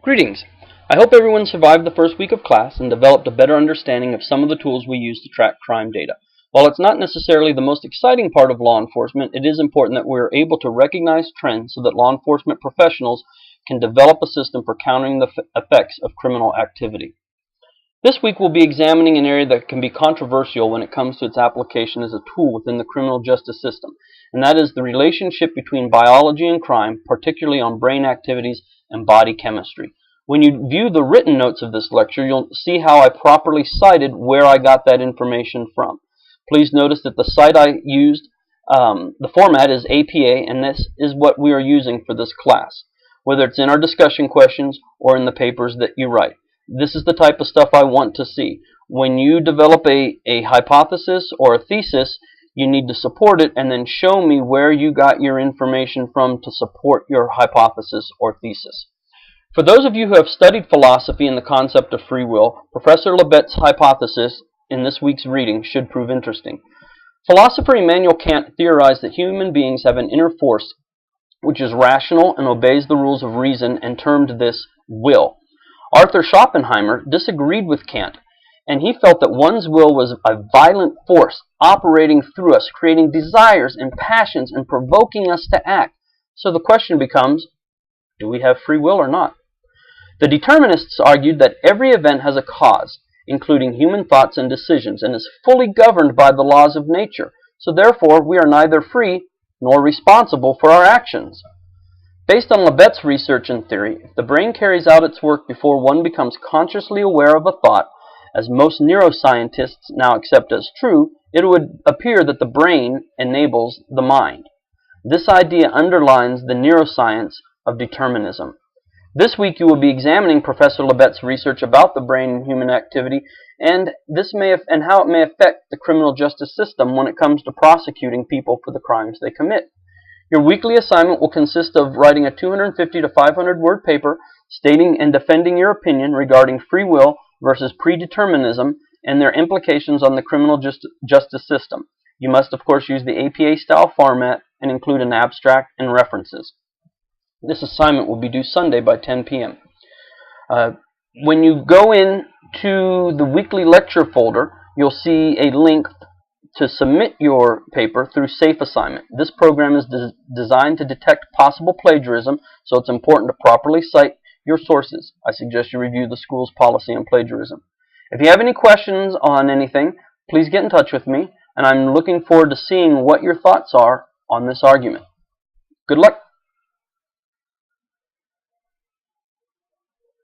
Greetings! I hope everyone survived the first week of class and developed a better understanding of some of the tools we use to track crime data. While it's not necessarily the most exciting part of law enforcement, it is important that we are able to recognize trends so that law enforcement professionals can develop a system for countering the effects of criminal activity. This week we'll be examining an area that can be controversial when it comes to its application as a tool within the criminal justice system, and that is the relationship between biology and crime, particularly on brain activities and body chemistry. When you view the written notes of this lecture, you'll see how I properly cited where I got that information from. Please notice that the site I used, the format is APA, and this is what we are using for this class, whether it's in our discussion questions or in the papers that you write. This is the type of stuff I want to see. When you develop a hypothesis or a thesis, you need to support it and then show me where you got your information from to support your hypothesis or thesis. For those of you who have studied philosophy and the concept of free will, Professor Lebet's hypothesis in this week's reading should prove interesting. Philosopher Immanuel Kant theorized that human beings have an inner force which is rational and obeys the rules of reason and termed this will. Arthur Schopenhauer disagreed with Kant, and he felt that one's will was a violent force operating through us, creating desires and passions and provoking us to act. So the question becomes, do we have free will or not? The determinists argued that every event has a cause, including human thoughts and decisions, and is fully governed by the laws of nature. So therefore, we are neither free nor responsible for our actions. Based on Lebet's research and theory, if the brain carries out its work before one becomes consciously aware of a thought, as most neuroscientists now accept as true, it would appear that the brain enables the mind. This idea underlines the neuroscience of determinism. This week you will be examining Professor Lebet's research about the brain and human activity and how it may affect the criminal justice system when it comes to prosecuting people for the crimes they commit. Your weekly assignment will consist of writing a 250 to 500 word paper stating and defending your opinion regarding free will versus predeterminism and their implications on the criminal justice system. You must, of course, use the APA style format and include an abstract and references. This assignment will be due Sunday by 10 p.m. When you go into the weekly lecture folder, you'll see a link to submit your paper through Safe Assignment. This program is designed to detect possible plagiarism, so it's important to properly cite your sources. I suggest you review the school's policy on plagiarism. If you have any questions on anything, please get in touch with me, and I'm looking forward to seeing what your thoughts are on this argument. Good luck!